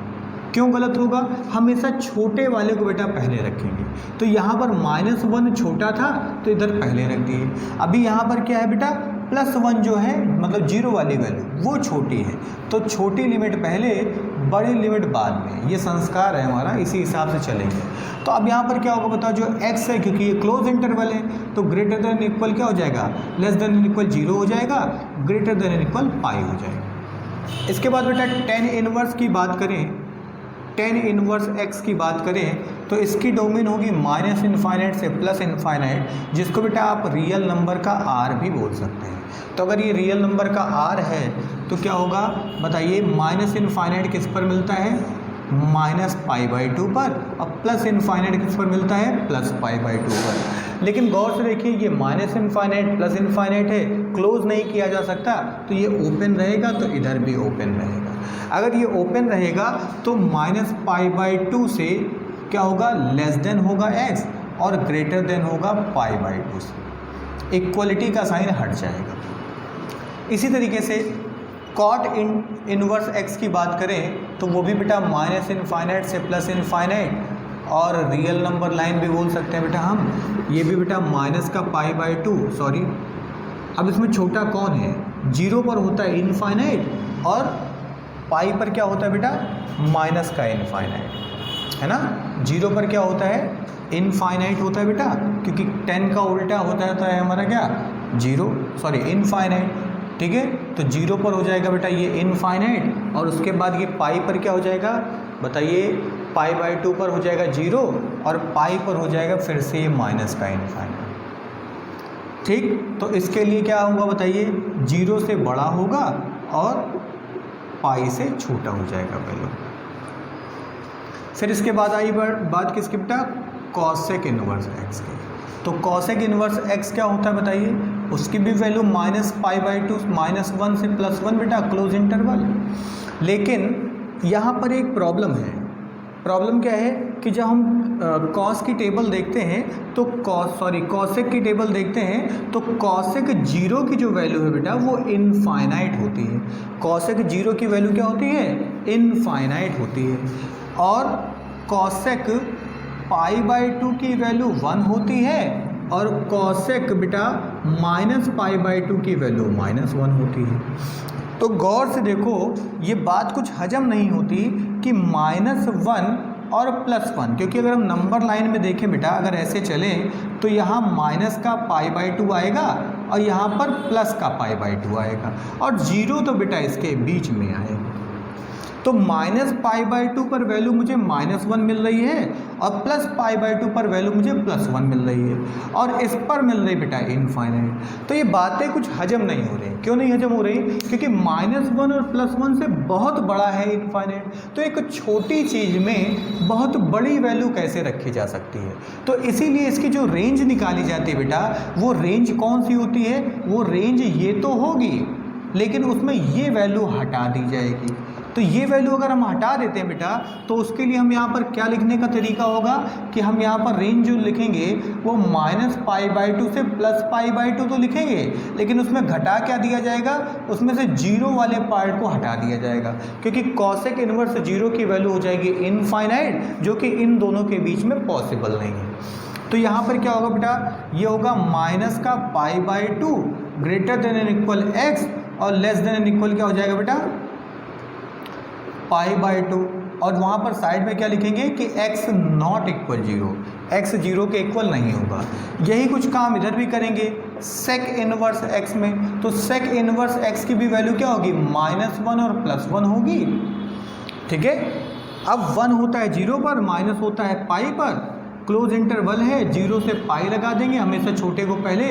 Speaker 1: क्यों गलत होगा, हमेशा छोटे वाले को बेटा पहले रखेंगे। तो यहाँ पर -1 छोटा था तो इधर पहले रख दिए। अभी यहाँ पर क्या है बेटा, +1 जो है मतलब 0 वाली वैल्यू वो छोटी है, तो छोटी लिमिट पहले बड़ी लिमिट बाद में, ये संस्कार है हमारा, इसी हिसाब से चलेंगे। तो अब यहाँ पर क्या होगा बताओ, जो x है क्योंकि ये क्लोज इंटरवल है तो ग्रेटर देन इक्वल क्या हो जाएगा, लेस देन इक्वल 0 हो जाएगा, ग्रेटर देन इक्वल π हो जाएगा। इसके बाद बेटा tan इनवर्स की बात करें, tan इनवर्स x की बात करें तो इसकी डोमेन होगी -∞ से +∞, जिसको बेटा आप रियल नंबर का r भी बोल सकते हैं। तो अगर ये रियल नंबर का r है तो क्या होगा बताइए, -∞ किस पर मिलता है, -π/2 पर, और +∞ किस पर मिलता है, +π/2 पर। लेकिन गौर से देखिए ये -∞ +∞ है, क्लोज नहीं किया जा सकता, तो ये ओपन रहेगा तो इधर भी ओपन रहेगा। अगर ये ओपन रहेगा तो -π/2 से क्या होगा, लेस देन होगा x और ग्रेटर देन होगा π/2 से, इक्वलिटी का साइन हट जाएगा। इसी तरीके से कॉट इनवर्स एक्स की बात करें तो वो भी बेटा माइनस इनफाइनाइट से प्लस इनफाइनाइट, और रियल नंबर लाइन भी बोल सकते हैं बेटा हम, ये भी बेटा माइनस का पाई बाई टू, सॉरी अब इसमें छोटा कौन है, जीरो पर होता है इनफाइनाइट और पाई पर क्या होता है बेटा माइनस का इनफाइनाइट, है ना। जीरो पर क्या होता है इनफाइनाइट होता है बेटा, क्योंकि 10 का उल्टा होता है हमारा क्या जीरो, सॉरी इनफाइनाइट, ठीक है। तो जीरो पर हो जाएगा बेटा ये इनफाइनाइट, और उसके बाद ये पाई पर क्या हो जाएगा बताइए, पाई बाई टू पर हो जाएगा जीरो, और पाई पर हो जाएगा फिर से ये माइनस का इनफाइनाइट, ठीक। तो इसके लिए क्या होगा बताइए, जीरो से बड़ा होगा और पाई से छोटा हो जाएगा वैल्यू। फिर इसके बाद आई बात किसकी बेटा, कॉसेक इनवर्स एक्स की। तो कॉसेक इनवर्स एक्स क्या होता है बताइए, उसकी भी value minus pi by to -1 से +1 बेटा क्लोज इंटरवल। लेकिन यहाँ पर एक प्रॉब्लम है, प्रॉब्लम क्या है कि जब हम कॉस की टेबल देखते हैं तो कॉसेक की टेबल देखते हैं तो कॉसेक जीरो की जो वैल्यू है बेटा वो इनफाइनाइट होती है। कॉसेक जीरो की वैल्यू क्या होती है, इनफाइनाइट होती है, और कॉसेक पाई बाई टू की वैल्यू 1 होती है, और कॉसेक बेटा माइनस पाई बाई टू की वैल्यू -1 होती है। तो गौर से देखो ये बात कुछ हजम नहीं होती कि -1 और +1, क्योंकि अगर हम नंबर लाइन में देखें बेटा, अगर ऐसे चलें तो यहाँ माइनस का पाई बाई टू आएगा और यहाँ पर प्लस का पाई बाई टू आएगा, और जीरो तो बेटा इसके बीच में आएगा। तो माइनस पाई बाई टू पर वैल्यू मुझे -1 मिल रही है, और प्लस पाई बाई टू पर वैल्यू मुझे +1 मिल रही है, और इस पर मिल रही बेटा इनफाइनाइट। तो ये बातें कुछ हजम नहीं हो रही। क्यों नहीं हजम हो रही, क्योंकि -1 और +1 से बहुत बड़ा है इनफाइनाइट। तो एक छोटी चीज़ में बहुत बड़ी वैल्यू कैसे रखी जा सकती है, तो इसीलिए इसकी जो रेंज निकाली जाती है बेटा, वो रेंज कौन सी होती है, वो रेंज ये तो होगी लेकिन उसमें ये वैल्यू हटा दी जाएगी। तो ये वैल्यू अगर हम हटा देते हैं बेटा, तो उसके लिए हम यहाँ पर क्या लिखने का तरीका होगा कि हम यहाँ पर रेंज जो लिखेंगे वो माइनस पाई बाई टू से प्लस पाई बाई टू तो लिखेंगे, लेकिन उसमें घटा क्या दिया जाएगा, उसमें से जीरो वाले पार्ट को हटा दिया जाएगा, क्योंकि कॉसेक इनवर्स जीरो की वैल्यू हो जाएगी इनफाइनाइट, जो कि इन दोनों के बीच में पॉसिबल नहीं है। तो यहाँ पर क्या होगा बेटा, ये होगा माइनस का pi by two greater than and equal X, और लेस देन एन इक्वल क्या हो जाएगा बेटा पाई बाई टू, और वहाँ पर साइड में क्या लिखेंगे कि x not equal zero, x zero के इक्वल नहीं होगा। यही कुछ काम इधर भी करेंगे सेक इनवर्स x में। तो सेक इनवर्स x की भी वैल्यू क्या होगी, -1 और +1 होगी, ठीक है। अब 1 होता है जीरो पर, माइनस होता है पाई पर, क्लोज इंटरवल है, जीरो से पाई लगा देंगे, हमेशा छोटे को पहले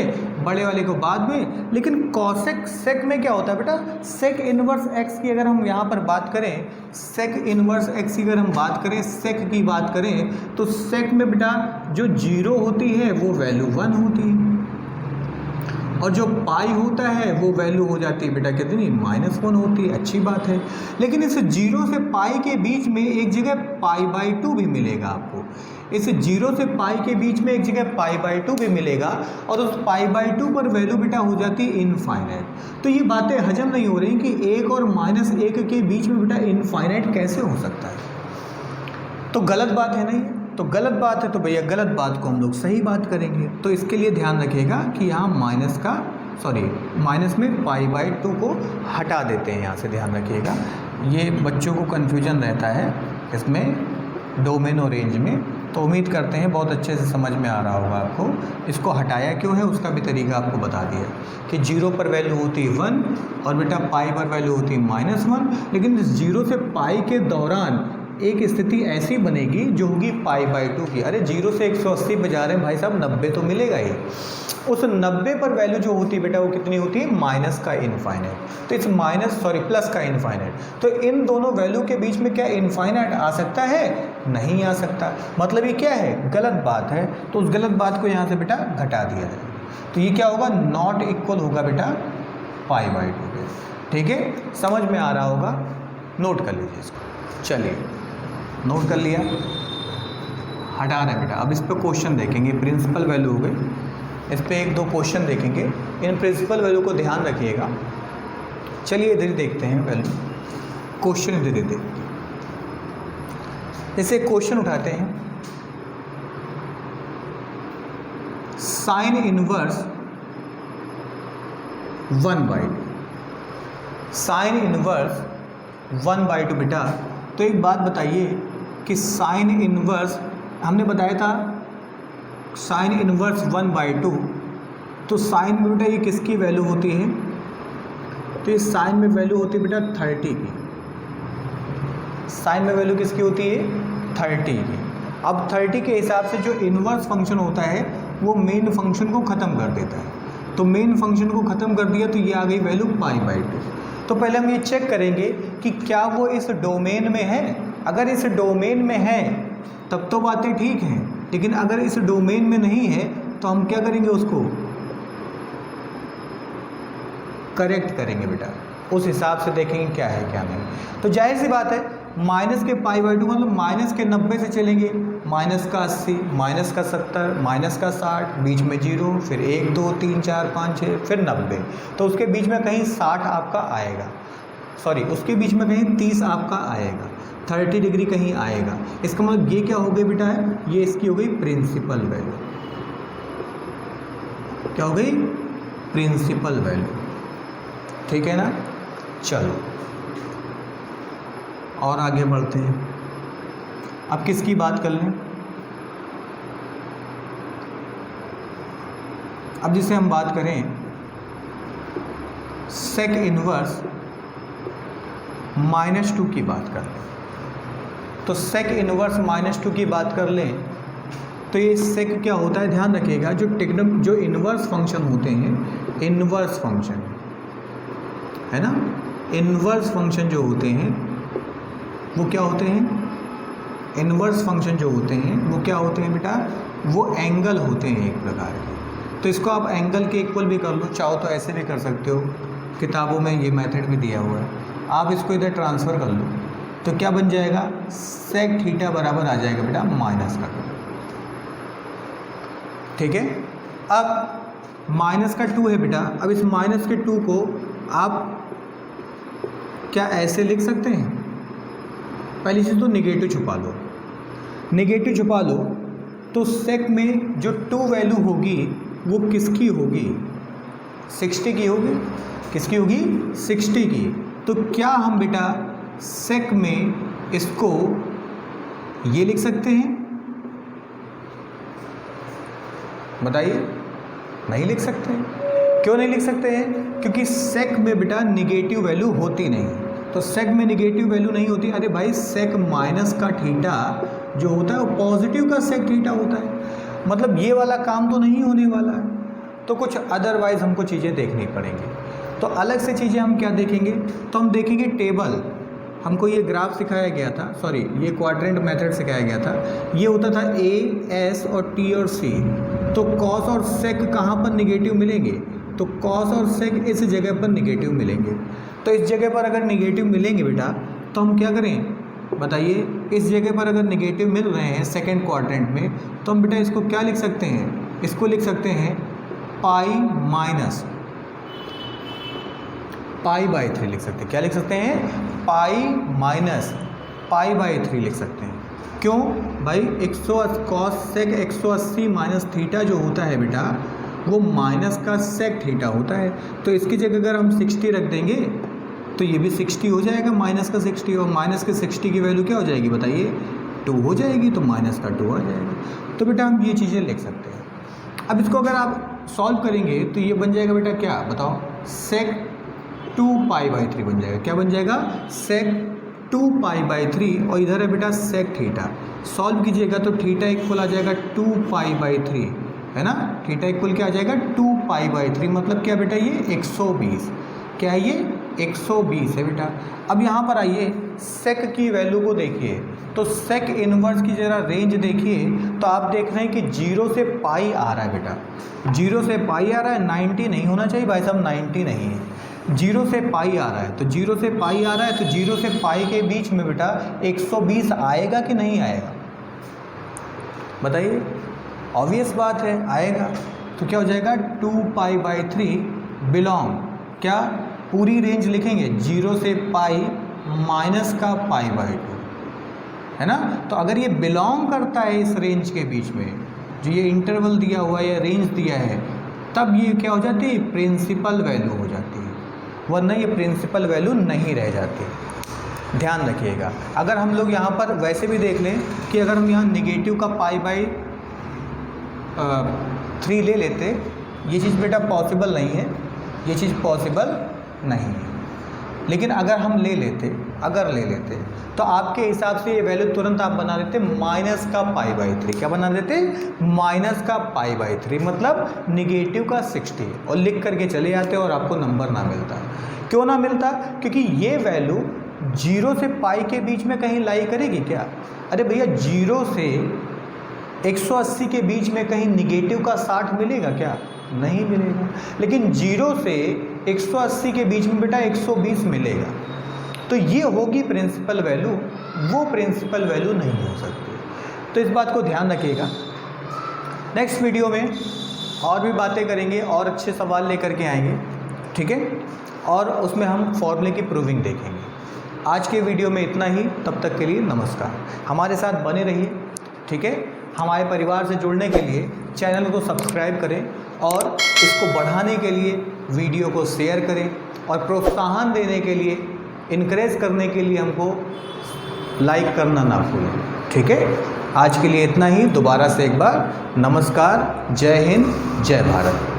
Speaker 1: बड़े वाले को बाद में। लेकिन कॉसेक सेक में क्या होता है बेटा, सेक इनवर्स एक्स की अगर हम यहाँ पर बात करें, सेक इनवर्स एक्स की अगर हम बात करें, सेक की बात करें, तो सेक में बेटा जो जीरो होती है वो वैल्यू 1 होती है, और जो पाई होता है वो वैल्यू हो जाती है बेटा कितनी, -1 होती है। अच्छी बात है, लेकिन इस जीरो से पाई के बीच में एक जगह पाई बाई टू भी मिलेगा आपको, इस जीरो से पाई के बीच में एक जगह पाई बाई टू भी मिलेगा, और उस पाई बाई टू पर वैल्यू बेटा हो जाती है इनफाइनाइट। तो ये बातें हजम नहीं हो रही कि 1 और -1 के बीच में बेटा इनफाइनाइट कैसे हो सकता है। तो गलत बात है नहीं, तो गलत बात है तो भैया गलत बात को हम लोग सही बात करेंगे। तो इसके लिए ध्यान रखिएगा कि यहाँ माइनस में पाई बाई टू को हटा देते हैं, यहाँ से ध्यान रखिएगा। ये बच्चों को कन्फ्यूजन रहता है इसमें डोमेन और रेंज में, तो उम्मीद करते हैं बहुत अच्छे से समझ में आ रहा होगा आपको। इसको हटाया क्यों है उसका भी तरीका आपको बता दिया कि जीरो पर वैल्यू होती है 1 और बेटा पाई पर वैल्यू होती है -1, लेकिन इस जीरो से पाई के दौरान एक स्थिति ऐसी बनेगी जो होगी पाई बाई टू की। अरे जीरो से 180 बजा रहे हैं भाई साहब, 90 तो मिलेगा ही। उस 90 पर वैल्यू जो होती है बेटा वो कितनी होती है, माइनस का इनफाइनाइट। तो इस प्लस का इनफाइनाइट, तो इन दोनों वैल्यू के बीच में क्या इनफाइनाइट आ सकता है, नहीं आ सकता। मतलब ये क्या है, गलत बात है। तो उस गलत बात को यहाँ से बेटा घटा दिया जाए, तो ये क्या होगा, नॉट इक्वल होगा बेटा पाई बाई टू के। ठीक है, समझ में आ रहा होगा, नोट कर लीजिए इसको। चलिए नोट कर लिया, हटा रहे हैं बेटा। अब इस पर क्वेश्चन देखेंगे, प्रिंसिपल वैल्यू हो गई, इस पर 1-2 क्वेश्चन देखेंगे। इन प्रिंसिपल वैल्यू को ध्यान रखिएगा। चलिए इधर देखते हैं, पहले क्वेश्चन इधर देखते हैं। जैसे क्वेश्चन उठाते हैं, साइन इनवर्स 1/2, साइन इनवर्स 1/2 बेटा। तो एक बात बताइए कि साइन इनवर्स हमने बताया था साइन इनवर्स 1/2, तो साइन में बेटा ये किसकी वैल्यू होती है? तो ये साइन में वैल्यू होती है बेटा 30 की। साइन में वैल्यू किसकी होती है? 30 की। अब 30 के हिसाब से जो इनवर्स फंक्शन होता है वो मेन फंक्शन को ख़त्म कर देता है। तो मेन फंक्शन को ख़त्म कर दिया तो ये आ गई वैल्यू π/2। तो पहले हम ये चेक करेंगे कि क्या वो इस डोमेन में है। अगर इस डोमेन में है तब तो बातें ठीक हैं, लेकिन अगर इस डोमेन में नहीं है तो हम क्या करेंगे, उसको करेक्ट करेंगे बेटा। उस हिसाब से देखेंगे क्या है क्या नहीं। तो जाहिर सी बात है माइनस के π/2 मतलब माइनस के 90 से चलेंगे, माइनस का 80, माइनस का 70, माइनस का 60, बीच में 0, फिर 1 2 3 4 5 6, फिर 90। तो उसके बीच में कहीं 60 आपका आएगा, सॉरी उसके बीच में कहीं 30 आपका आएगा, 30 डिग्री कहीं आएगा। इसका मतलब ये क्या हो गई बेटा है, ये इसकी हो गई प्रिंसिपल वैल्यू। क्या हो गई? Principal value. ठीक है ना। चलो और आगे बढ़ते हैं। अब किसकी बात कर लें? अब जिसे हम बात करें सेक इनवर्स -2 की बात कर लें। तो सेक इनवर्स -2 की बात कर लें तो ये सेक क्या होता है, ध्यान रखिएगा। जो इनवर्स फंक्शन होते हैं, इनवर्स फंक्शन है ना, इनवर्स फंक्शन जो होते हैं वो क्या होते हैं? इनवर्स फंक्शन जो होते हैं वो क्या होते हैं बेटा? वो एंगल होते हैं एक प्रकार के। तो इसको आप एंगल के इक्वल भी कर लो, चाहो तो ऐसे भी कर सकते हो, किताबों में ये मेथड भी दिया हुआ है। आप इसको इधर ट्रांसफ़र कर लो तो क्या बन जाएगा? सेक थीटा बराबर आ जाएगा बेटा -2। ठीक है। अब -2 है बेटा। अब इस -2 को आप क्या ऐसे लिख सकते हैं? पहली चीज़ तो निगेटिव छुपा लो, निगेटिव छुपा लो तो सेक में जो 2 वैल्यू होगी वो किसकी होगी? 60 की होगी। किसकी होगी? 60 की। तो क्या हम बेटा सेक में इसको ये लिख सकते हैं? बताइए। नहीं लिख सकते हैं। क्यों नहीं लिख सकते हैं? क्योंकि सेक में बेटा निगेटिव वैल्यू होती नहीं। तो सेक में निगेटिव वैल्यू नहीं होती। अरे भाई सेक माइनस का थीटा जो होता है वो पॉजिटिव का सेक थीटा होता है, मतलब ये वाला काम तो नहीं होने वाला है। तो कुछ अदरवाइज हमको चीज़ें देखनी पड़ेंगी। तो अलग से चीज़ें हम क्या देखेंगे? तो हम देखेंगे टेबल। हमको ये ग्राफ सिखाया गया था, सॉरी ये क्वाड्रेंट मेथड सिखाया गया था। ये होता था A, S और T और C। तो कॉस और सेक कहाँ पर निगेटिव मिलेंगे? तो कॉस और सेक इस जगह पर निगेटिव मिलेंगे। तो इस जगह पर अगर निगेटिव मिलेंगे बेटा तो हम क्या करें बताइए? इस जगह पर अगर निगेटिव मिल रहे हैं सेकेंड क्वाड्रेंट में तो हम बेटा इसको क्या लिख सकते हैं? इसको लिख सकते हैं π/3 लिख सकते हैं। क्या लिख सकते हैं? π/3 लिख सकते हैं। क्यों भाई? 180 कॉस सेक 180 माइनस थीटा जो होता है बेटा वो माइनस का सेक थीटा होता है। तो इसकी जगह अगर हम 60 रख देंगे तो ये भी 60 हो जाएगा, माइनस का 60। और माइनस के 60 की वैल्यू क्या हो जाएगी बताइए? 2 हो जाएगी। तो माइनस का 2 आ जाएगा। तो बेटा हम ये चीज़ें लिख सकते हैं। अब इसको अगर आप सॉल्व करेंगे तो ये बन जाएगा बेटा क्या बताओ? सेक 2π/3 बन जाएगा। क्या बन जाएगा? सेक 2π/3। और इधर है बेटा सेक थीटा। सॉल्व कीजिएगा तो थीटा इक्वल आ जाएगा 2π/3, है ना। थीटा इक्वल क्या आ जाएगा? 2π/3। मतलब क्या बेटा? ये 120। क्या है ये? 120 है बेटा। अब यहाँ पर आइए सेक की वैल्यू को देखिए। तो सेक इनवर्स की जरा रेंज देखिए तो आप देख रहे हैं कि 0 से पाई आ रहा है बेटा। 0 से पाई आ रहा है, 90 नहीं होना चाहिए भाई साहब, 90 नहीं है, 0 से पाई आ रहा है। तो 0 से पाई आ रहा है तो 0 से पाई के बीच में बेटा 120 आएगा कि नहीं आएगा बताइए? ऑब्वियस बात है आएगा। तो क्या हो जाएगा? 2π/3 बिलोंग क्या पूरी रेंज लिखेंगे 0 से पाई माइनस का पाई बाई 2, है ना। तो अगर ये बिलोंग करता है इस रेंज के बीच में, जो ये इंटरवल दिया हुआ है या रेंज दिया है, तब ये क्या हो जाती है, प्रिंसिपल वैल्यू हो जाती है, वरना ये प्रिंसिपल वैल्यू नहीं रह जाती। ध्यान रखिएगा। अगर हम लोग यहाँ पर वैसे भी देख लें कि अगर हम यहाँ निगेटिव का पाई बाई 3 ले लेते, ये चीज़ बेटा पॉसिबल नहीं है, ये चीज़ पॉसिबल नहीं है। लेकिन अगर हम ले लेते तो आपके हिसाब से ये वैल्यू तुरंत आप बना देते माइनस का पाई बाई 3। क्या बना देते, माइनस का पाई बाई 3, मतलब निगेटिव का 60, और लिख करके चले जाते और आपको नंबर ना मिलता। क्यों ना मिलता, क्योंकि ये वैल्यू 0 से पाई के बीच में कहीं लाई करेगी क्या। अरे भैया 0 से 180 के बीच में कहीं निगेटिव का 60 मिलेगा क्या, नहीं मिलेगा। लेकिन 0 से 180 के बीच में बेटा 120 मिलेगा। तो ये होगी प्रिंसिपल वैल्यू, वो प्रिंसिपल वैल्यू नहीं हो सकती। तो इस बात को ध्यान रखिएगा। नेक्स्ट वीडियो में और भी बातें करेंगे और अच्छे सवाल लेकर के आएंगे, ठीक है, और उसमें हम फॉर्मूले की प्रूविंग देखेंगे। आज के वीडियो में इतना ही, तब तक के लिए नमस्कार। हमारे साथ बने रहिए, ठीक है। हमारे परिवार से जुड़ने के लिए चैनल को सब्सक्राइब करें और इसको बढ़ाने के लिए वीडियो को शेयर करें, और प्रोत्साहन देने के लिए, इनकरेज करने के लिए हमको लाइक करना ना भूलें, ठीक है। आज के लिए इतना ही। दोबारा से एक बार नमस्कार, जय हिंद, जय भारत।